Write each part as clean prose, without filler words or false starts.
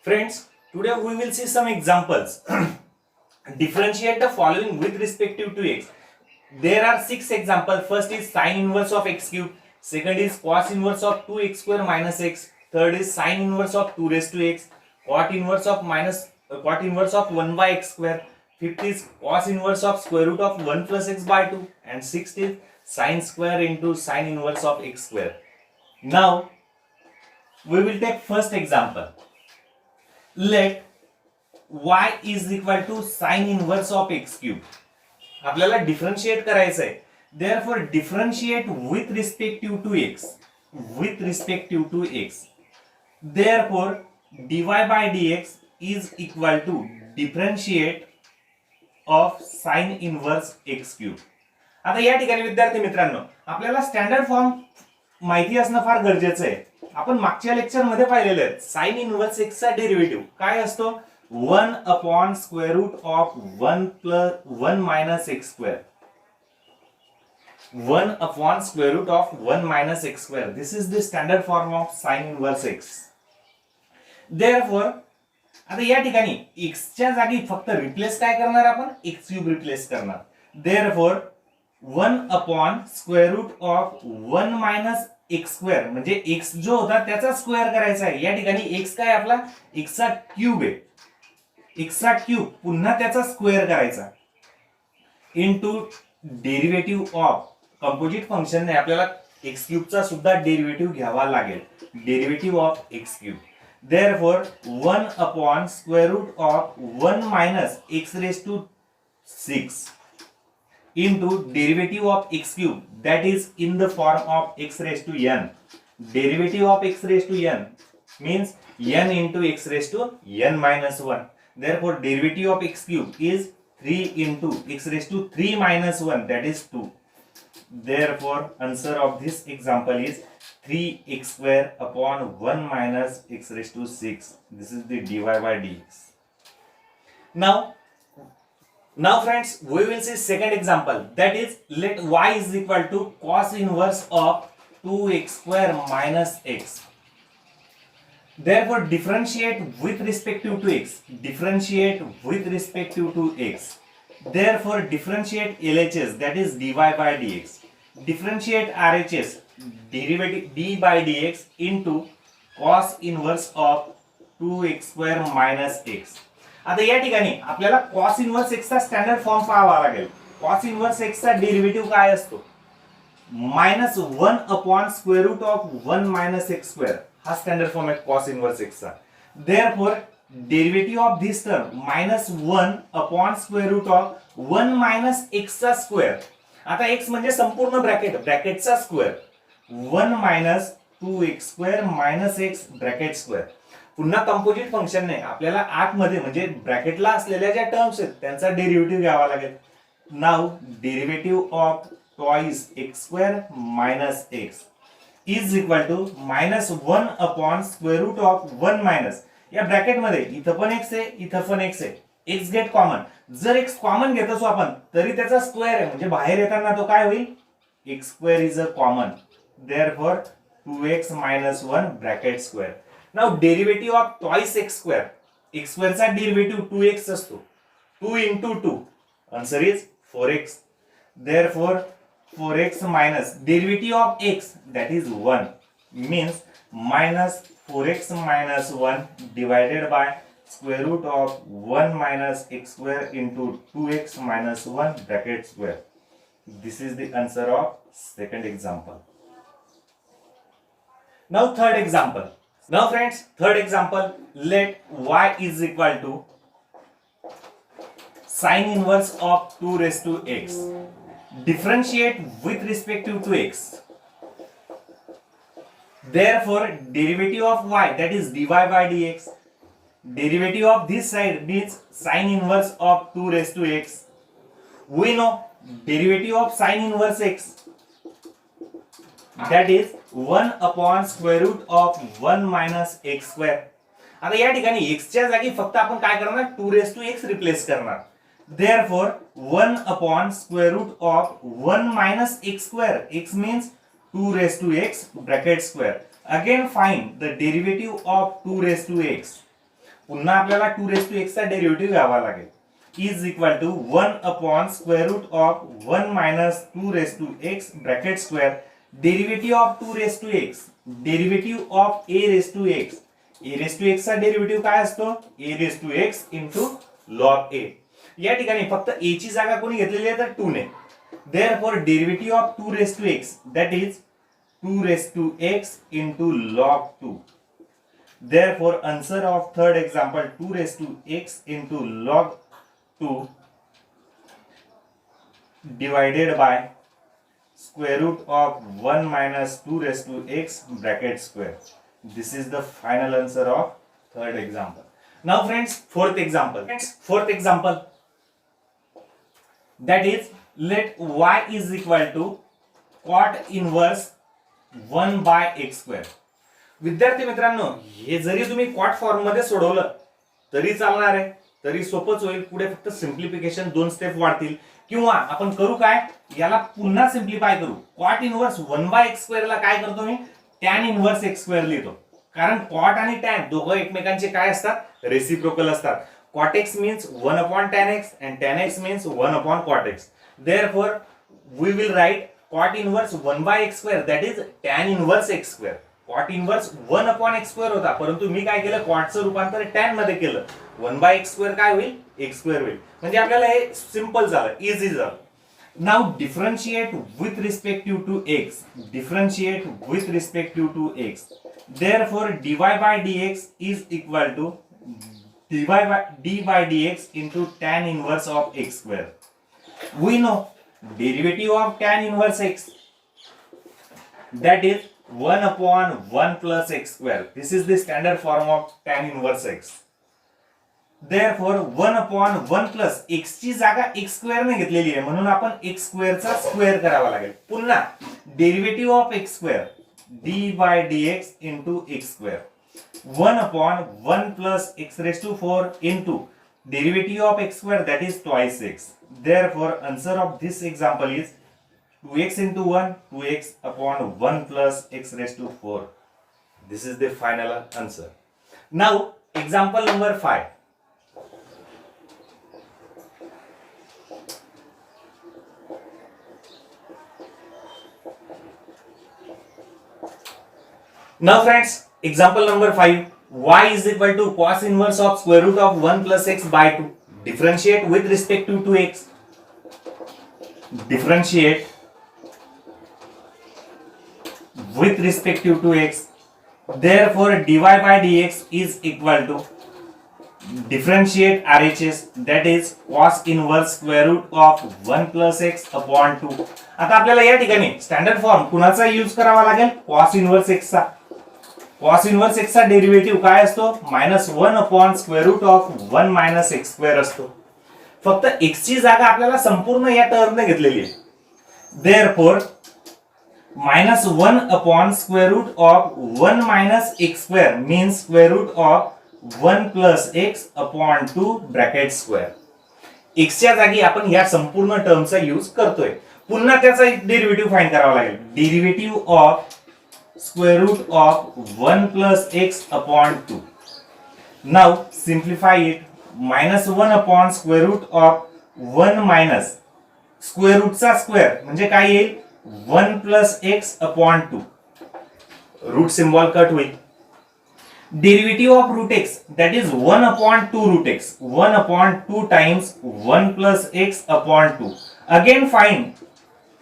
Friends, today we will see some examples. Differentiate the following with respective to x. There are 6 examples. First is sine inverse of x cube. Second is cos inverse of 2x square minus x. Third is sine inverse of 2 raised to x. Cot inverse of 1 by x square. Fifth is cos inverse of square root of 1 plus x by 2. And sixth is sine square into sine inverse of x square. Now, we will take first example. Let y is equal to sine inverse of x cube. आपल्याला differentiate करायचं आहे. Therefore differentiate with respective to x. With respective to x. Therefore dy by dx is equal to differentiate of sine inverse x cube. आता या ठिकाणी विद्यार्थी मित्रांनो आपल्याला standard form माहिती असणं फार गरजेचं आहे. आपण मागच्या लेक्चर मध्ये पाहिलेलं आहे साइन इनवर्स x चा डेरिव्हेटिव्ह काय असतो 1 upon square root of 1 plus 1 minus x square 1 upon square root of 1 minus x square. This is the standard form of sine inverse x. Therefore आता या ठिकाणी x च्या जागी फक्त रिप्लेस काय करणार आपण x क्यूब रिप्लेस करणार. Therefore 1 upon square root of 1 minus x square म्हणजे x जो होता त्याचा स्क्वेअर करायचा आहे. या ठिकाणी x काय आपला x चा क्यूब आहे. x चा क्यूब पुन्हा त्याचा स्क्वेअर करायचा into derivative of composite function ने आपल्याला x क्यूब चा सुद्धा डेरिव्हेटिव्ह घ्यावा लागेल. Derivative of x cube. Therefore 1 upon square root of 1 minus x raise to 6 into derivative of x cube that is in the form of x raised to n. Derivative of x raised to n means n into x raised to n minus 1. Therefore derivative of x cube is 3 into x raised to 3 minus 1 that is 2. Therefore answer of this example is 3x square upon 1 minus x raised to 6. This is the dy by dx. Now friends, we will see second example, that is let y is equal to cos inverse of 2x square minus x. Therefore differentiate with respective to x. Differentiate with respective to x. Therefore differentiate LHS, that is dy by dx. Differentiate RHS, derivative d by dx into cos inverse of 2x square minus x. आता या ठिकाणी आपल्याला cos inverse x चा standard form पाहावा लागेल. cos inverse x चा derivative काय असतो -1 upon square root of 1 minus x square. हा स्टँडर्ड फॉर्म आहे cos इनवर्स x चा. Therefore derivative of this term -1 upon square root of 1 minus x चा स्क्वेअर. आता x म्हणजे संपूर्ण ब्रॅकेटचा square 1 minus 2x square minus x bracket square. पुन्हा composite function ने आपल्याला आतमध्ये म्हणजे ब्रॅकेटला असलेल्या ज्या टर्म्स आहेत त्यांचा डेरिव्हेटिव्ह घ्यावा लागेल. Now derivative of twice x square minus x is equal to -1 upon square root of 1 minus या ब्रॅकेट मध्ये इथं पण x आहे इथं पण x आहे. x get common. जर x कॉमन घेत असो आपण तरी त्याचा स्क्वेअर आहे म्हणजे बाहेर येताना तो काय होईल x square is a common. Therefore 2x - 1 bracket square. Now derivative of twice x square. x square चा derivative 2x असतो. 2 into 2. Answer is 4x. Therefore 4x minus derivative of x, that is 1, means minus 4x minus 1 divided by square root of 1 minus x square into 2x minus 1 bracket square. This is the answer of second example. Now third example. Now friends, third example, let y is equal to sine inverse of 2 raised to x. Differentiate with respect to x. Therefore derivative of y, that is dy by dx. Derivative of this side means sine inverse of 2 raised to x. We know derivative of sine inverse x, that is 1 upon square root of 1 minus x square. आता या ठिकाणी x च्या जागी फक्त आपण काय करणार 2 raised to x replace करणार. Therefore 1 upon square root of 1 minus x square. x means 2 raised to x bracket square. Again find the derivative of 2 raised to x. पुन्हा आपल्याला 2x चा डेरिव्हेटिव्ह घ्यावा लागेल is equal to 1 upon square root of 1 minus 2x bracket square derivative of 2x derivative of a चा derivative काय असतो a into log a. या ठिकाणी फक्त a ची जागा कोणी घेतलेली आहे तर 2 ने. Therefore derivative of 2x that is 2x into log 2. Therefore answer of third example 2x into log 2 divided by square root of 1 minus 2x bracket square. This is the final answer of third example. Now friends, fourth example that is let y is equal to cot inverse 1 by x square. विद्यार्थी मित्रांनो, हे जरी तुम्ही cot form मध्ये सोडवलं तरी चालणार आहे, तरी सोपंच होईल. पुढे फक्त सिंप्लिफिकेशन 2 स्टेप वाढतील. किंवा आपण करू काय, याला पुन्हा सिंप्लिफाय करू. Cot inverse 1 by x square ला काय करतो मी टॅन इनवर्स x स्क्वेअर लिहितो. कारण कॉट आणि टॅन दोघं एकमेकांचे काय असतात रेसिप्रोकल असतात. cot x means 1 upon tan x and tan x means 1 upon cot x. Therefore we will write cot inverse 1 by x square that is tan inverse x square. cot inverse 1 upon x square होता, परंतु मी काय केलं cot चं रूपांतर tan मध्ये केलं. 1 by x square काय होईल x square होईल. म्हणजे आपल्याला हे सिंपल झालं, इझी झालं. Now differentiate with respective to x. Differentiate with respective to x. Therefore dy by dx is equal to d by dx into tan inverse of x square. We know derivative of tan inverse x that is 1 upon 1 plus x square. This is the standard form of tan inverse x. Therefore 1 upon 1 plus x ची जागा x square ने घेतलेली आहे, म्हणून आपण x square चा square करावा लागेल. पुन्हा derivative of x square d by dx into x square 1 upon 1 plus x raised to 4 into derivative of x square that is twice x. Therefore answer of this example is 2x into 1 2x upon 1 plus x raised to 4. This is the final answer. Now example number 5. Now friends, example number 5, y is equal to cos inverse of square root of 1 plus x by 2. Differentiate with respect to x. Differentiate with respect to x. Therefore dy by dx is equal to differentiate RHS that is cos inverse square root of 1 plus x upon 2. आता आपल्याला या ठिकाणी standard form कुणाचा use करावा लागेल cos inverse x चा. cos inverse x चा derivative काय असतो -1 upon square root of 1 minus x square असतो. फक्त x ची जागा आपल्याला संपूर्ण या टर्मने घेतलेली आहे. Therefore -1 upon square root of 1 minus x square means square root of 1 plus x upon 2 bracket square. x च्या जागी आपण या संपूर्ण टर्मचा यूज करतोय. पुन्हा त्याचा डेरिव्हेटिव्ह फाइंड करावा लागेल. Derivative of square root of 1 plus x upon 2. Now simplify it. -1 upon square root of 1 minus square root चा स्क्वेअर म्हणजे काय येईल 1 plus x upon 2. Root symbol cut होईल. Derivative of root x that is 1 upon 2 root x. 1 upon 2 times 1 plus x upon 2. Again find.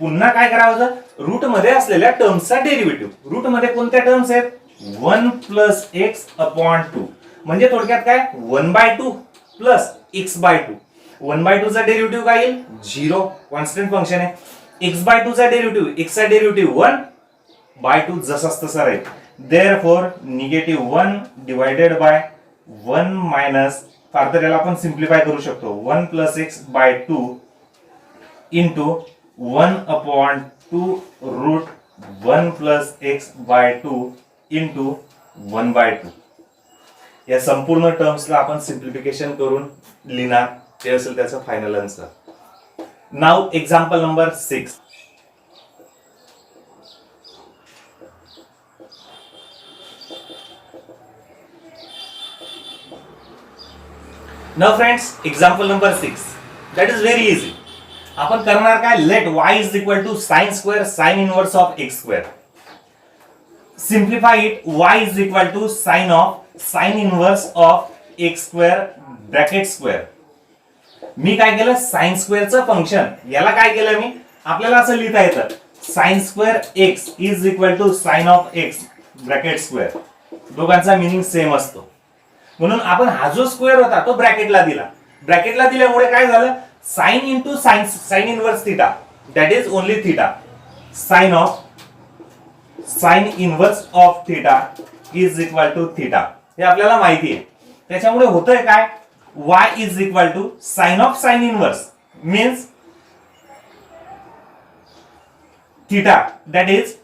पुन्हा काय करावं route मध्ये असलेल्या टर्म्सचा डेरिव्हेटिव्ह. रूट मध्ये कोणत्या टर्म्स आहेत 1 plus x upon 2. म्हणजे थोडक्यात काय 1/2 plus x/2. 1/2 चा डेरिव्हेटिव्ह काय येईल 0. कॉन्स्टंट फंक्शन आहे. x/2 चा डेरिव्हेटिव्ह x चा डेरिव्हेटिव्ह 1/2 जसाच तसा राहील. Therefore -1 divided by 1 minus further याला आपण सिंप्लिफाय करू शकतो 1 plus x/2 into 1 upon 2 root 1 plus x/2 into 1/2. या संपूर्ण टर्म्सला आपण सिंप्लिफिकेशन करून लिहिणार. ते असेल त्याचा final answer. Now example number 6. Now friends, example number 6, that is very easy. आपण करणार काय, let y is equal to sine square sine inverse of x square. Simplify it, y is equal to sine of sine inverse of x square bracket square. मी काय केलं, sign स्क्वेअरचं function, याला काय केलं मी, आपल्याला असं लिहिता येतं sine square x is equal to sine of x bracket square. दोघांचा मिनिंग सेम असतो, म्हणून आपण हा जो स्क्वेअर होता तो ब्रॅकेटला दिला. ब्रॅकेटला दिल्यामुळे काय झालं, sine into sine, sine inverse theta, that is only theta. Sine of sine inverse of theta is equal to theta, हे आपल्याला माहिती आहे. त्याच्यामुळे होतंय काय, y is equal to sine of sine inverse means theta, that is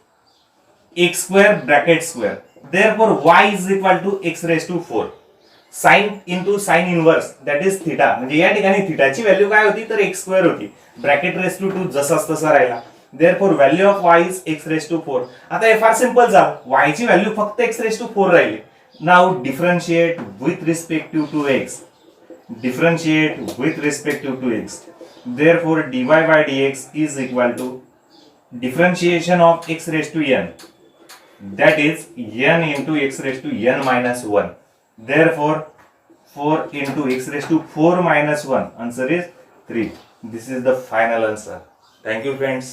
x square bracket square. Therefore y is equal to x raise to 4. Sine into sine inverse that is theta, म्हणजे या ठिकाणी थीटाची value काय होती तर x square होती, bracket raise to 2 जसाच तसा राहिला. Therefore value of y is x raise to 4. आता हे फार सिंपल झालं, y ची व्हॅल्यू फक्त x रेज टू 4 राहिली. Now differentiate with respective to x, differentiate with respective to x. Therefore dy by dx is equal to differentiation of x raised to n, that is n into x raised to n minus 1. Therefore 4 into x raised to 4 minus 1, answer is 3. This is the final answer. Thank you friends.